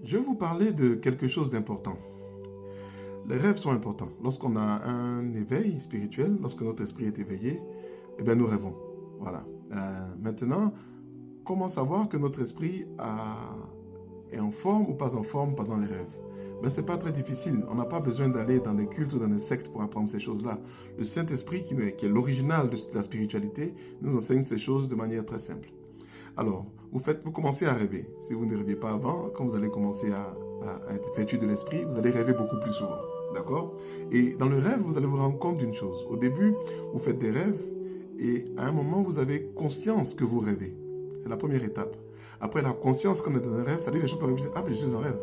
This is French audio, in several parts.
Je vais vous parler de quelque chose d'important. Les rêves sont importants. Lorsqu'on a un éveil spirituel, lorsque notre esprit est éveillé, eh bien nous rêvons. Voilà. Maintenant, comment savoir que notre esprit est en forme ou pas en forme pendant les rêves? Ben, ce n'est pas très difficile. On n'a pas besoin d'aller dans des cultes ou dans des sectes pour apprendre ces choses-là. Le Saint-Esprit, qui est l'original de la spiritualité, nous enseigne ces choses de manière très simple. Alors, vous commencez à rêver. Si vous ne rêviez pas avant, quand vous allez commencer à être vêtu de l'esprit, vous allez rêver beaucoup plus souvent. D'accord? Et dans le rêve, vous allez vous rendre compte d'une chose. Au début, vous faites des rêves et à un moment, vous avez conscience que vous rêvez. C'est la première étape. Après la conscience qu'on est dans un rêve, ça dit les choses peuvent dire, ah, mais je suis en rêve.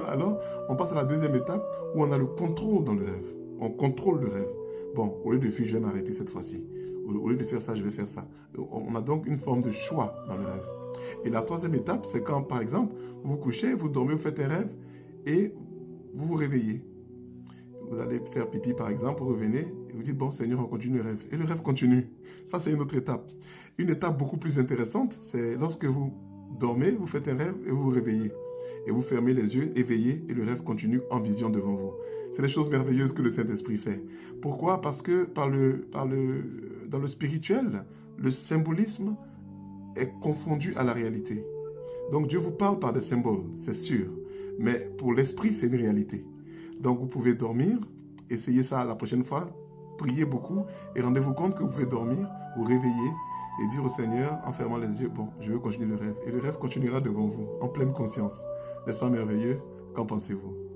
Alors, on passe à la deuxième étape où on a le contrôle dans le rêve. On contrôle le rêve. Bon, au lieu de fuir, je vais m'arrêter cette fois-ci. Au lieu de faire ça, je vais faire ça. On a donc une forme de choix dans le rêve. Et la troisième étape, c'est quand, par exemple, vous vous couchez, vous dormez, vous faites un rêve et vous vous réveillez. Vous allez faire pipi, par exemple, vous revenez et vous dites, bon, Seigneur, on continue le rêve. Et le rêve continue. Ça, c'est une autre étape. Une étape beaucoup plus intéressante, c'est lorsque vous dormez, vous faites un rêve et vous vous réveillez. Et vous fermez les yeux, éveillés, et le rêve continue en vision devant vous. C'est les choses merveilleuses que le Saint-Esprit fait. Pourquoi? Parce que dans le spirituel, le symbolisme est confondu à la réalité. Donc Dieu vous parle par des symboles, c'est sûr. Mais pour l'esprit, c'est une réalité. Donc vous pouvez dormir, essayez ça la prochaine fois, priez beaucoup et rendez-vous compte que vous pouvez dormir, vous réveiller et dire au Seigneur en fermant les yeux, bon, je veux continuer le rêve. Et le rêve continuera devant vous, en pleine conscience. N'est-ce pas merveilleux? Qu'en pensez-vous?